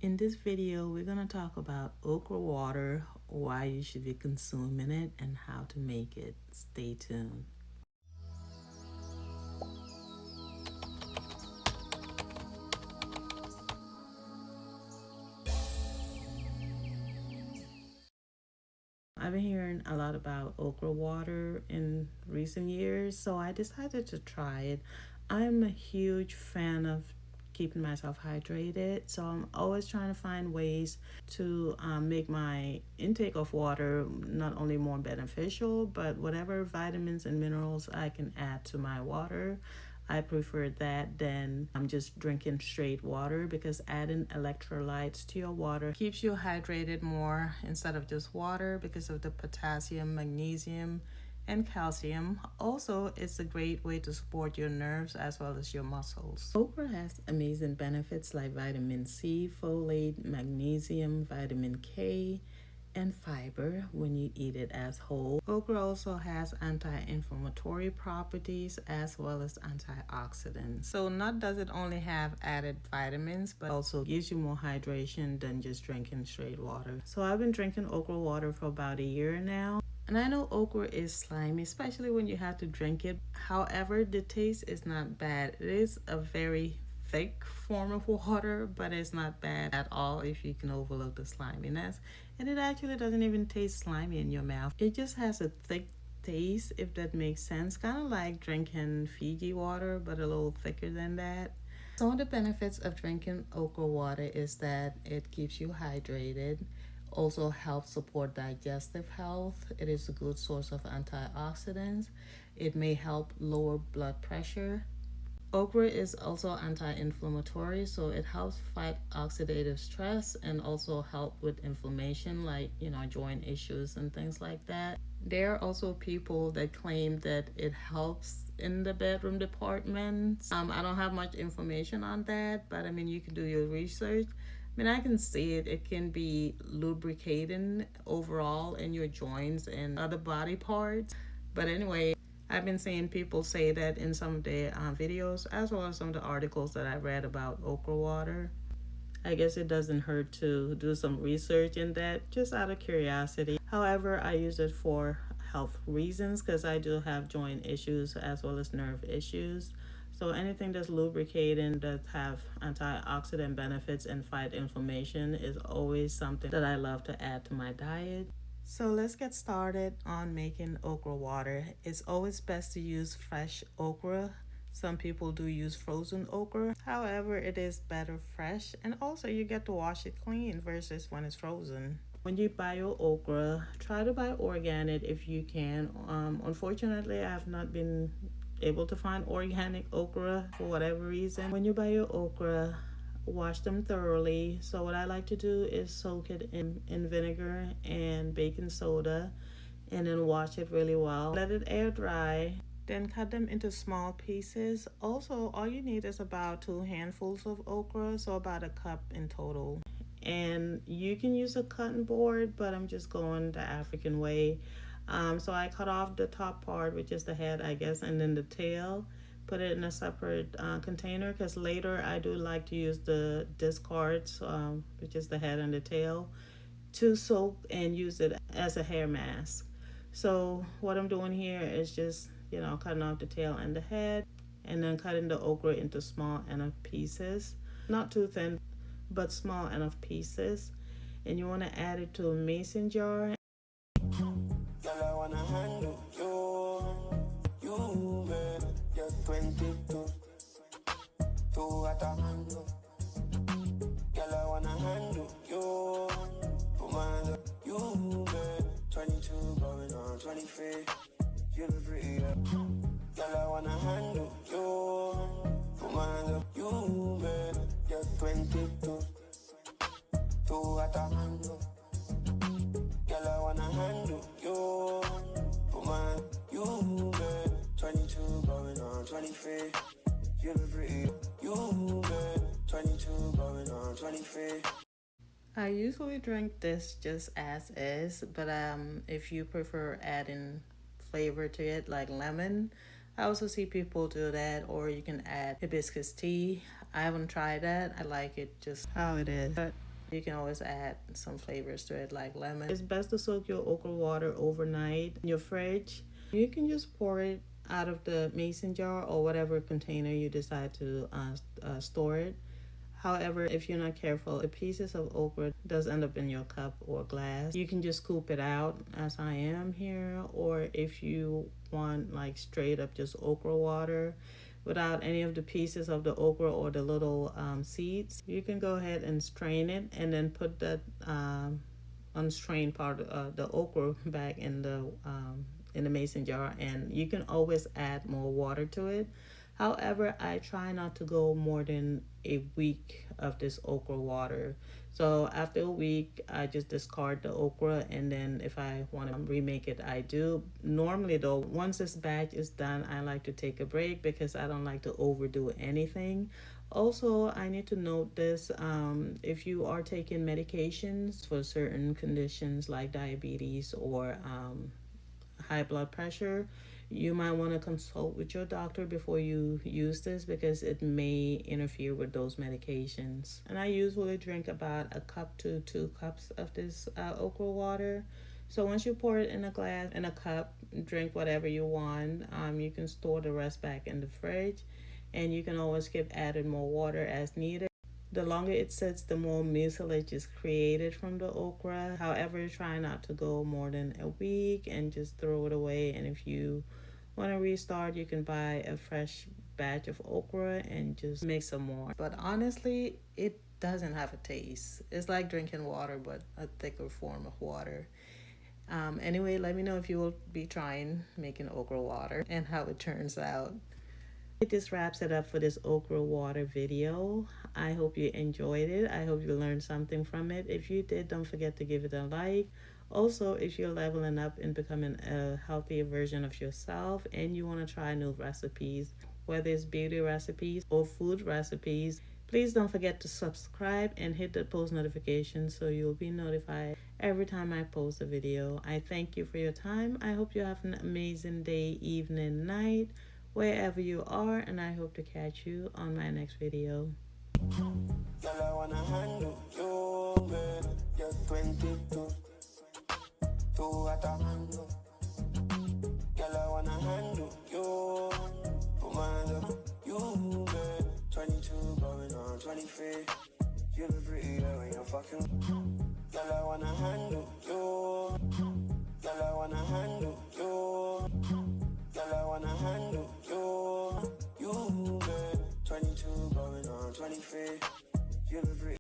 In this video, we're going to talk about okra water, why you should be consuming it, and how to make it. Stay tuned. I've been hearing a lot about okra water in recent years, so I decided to try it. I'm a huge fan of keeping myself hydrated, so I'm always trying to find ways to make my intake of water not only more beneficial, but whatever vitamins and minerals I can add to my water. I prefer that than just drinking straight water, because adding electrolytes to your water keeps you hydrated more instead of just water because of the potassium, magnesium, and calcium. Also, it's a great way to support your nerves as well as your muscles. Okra has amazing benefits like vitamin C, folate, magnesium, vitamin K, and fiber when you eat it as whole. Okra also has anti-inflammatory properties as well as antioxidants. So not does it only have added vitamins, but also gives you more hydration than just drinking straight water. So I've been drinking okra water for about a year now. And I know okra is slimy, especially when you have to drink it. However, the taste is not bad. It is a very thick form of water, but it's not bad at all if you can overlook the sliminess. And it actually doesn't even taste slimy in your mouth. It just has a thick taste, if that makes sense. Kind of like drinking Fiji water, but a little thicker than that. Some of the benefits of drinking okra water is that it keeps you hydrated, also helps support digestive health. It is a good source of antioxidants. It may help lower blood pressure. Okra is also anti-inflammatory, so it helps fight oxidative stress and also help with inflammation, like joint issues and things like that. There are also people that claim that it helps in the bedroom department. I don't have much information on that, but I mean, you can do your research. I mean, I can see it. It can be lubricating overall in your joints and other body parts. But anyway, I've been seeing people say that in some of their videos, as well as some of the articles that I read about okra water. I guess it doesn't hurt to do some research in that, just out of curiosity. However, I use it for health reasons because I do have joint issues as well as nerve issues. So anything that's lubricating, that have antioxidant benefits and fight inflammation, is always something that I love to add to my diet. So let's get started on making okra water. It's always best to use fresh okra. Some people do use frozen okra. However, it is better fresh, and also you get to wash it clean versus when it's frozen. When you buy your okra, try to buy organic if you can. Unfortunately, I have not been able to find organic okra for whatever reason. When you buy your okra, wash them thoroughly. So what I like to do is soak it in vinegar and baking soda, and then wash it really well. Let it air dry. Then cut them into small pieces. Also, all you need is about 2 handfuls of okra, so about a cup in total. And you can use a cutting board, but I'm just going the African way. So I cut off the top part, which is the head, I guess, and then the tail. Put it in a separate container, because later I do like to use the discards, which is the head and the tail, to soak and use it as a hair mask. So what I'm doing here is just, cutting off the tail and the head, and then cutting the okra into small enough pieces. Not too thin, but small enough pieces. And you want to add it to a mason jar. Girl, I wanna handle you, baby. You're 22, two at a handle. Girl, I wanna handle you, woman, you, baby. 22 going on 23, you look pretty, yeah. Girl, I wanna handle you, woman, you, baby. You're 22, two at a handle. Girl, I wanna handle you, woman, you, baby. 22 going on 23, you look pretty, you, baby. 22 going on 23. I usually drink this just as is, but if you prefer adding flavor to it, like lemon, I also see people do that, or you can add hibiscus tea. I haven't tried that. I like it just how it is. But You can always add some flavors to it like lemon. It's best to soak your okra water overnight in your fridge. You can just pour it out of the mason jar or whatever container you decide to store it. However, if you're not careful, the pieces of okra does end up in your cup or glass. You can just scoop it out as I am here, or if you want like straight up just okra water without any of the pieces of the okra or the little seeds, you can go ahead and strain it and then put that unstrained part of the okra back in the mason jar, and you can always add more water to it. However, I try not to go more than a week of this okra water. So after a week, I just discard the okra, and then if I want to remake it, I do. Normally, though, once this batch is done, I like to take a break because I don't like to overdo anything. Also, I need to note this, if you are taking medications for certain conditions like diabetes or high blood pressure, you might want to consult with your doctor before you use this because it may interfere with those medications. And I usually drink about a cup to 2 cups of this okra water. So once you pour it in a glass, in a cup, drink whatever you want. You can store the rest back in the fridge, and you can always keep adding more water as needed. The longer it sits, the more mucilage is created from the okra. However, try not to go more than a week and just throw it away. And if you want to restart, you can buy a fresh batch of okra and just make some more. But honestly, it doesn't have a taste. It's like drinking water, but a thicker form of water. Anyway, let me know if you will be trying making okra water and how it turns out. This wraps it up for this okra water video. I hope you enjoyed it. I hope you learned something from it. If you did, don't forget to give it a like. Also, if you're leveling up and becoming a healthier version of yourself and you want to try new recipes, whether it's beauty recipes or food recipes, please don't forget to subscribe and hit the post notification so you'll be notified every time I post a video. I thank you for your time. I hope you have an amazing day, evening, night, wherever you are, and I hope to catch you on my next video. Girl, I wanna handle you, baby. You're 22, two at a handle. Girl, I wanna handle you, woman, you, baby. 22 going on 23. You look pretty there when you're fucking. Girl, I wanna handle you. Girl, I wanna handle you. Girl, I wanna handle you, baby. 22 going on 23. You look pretty.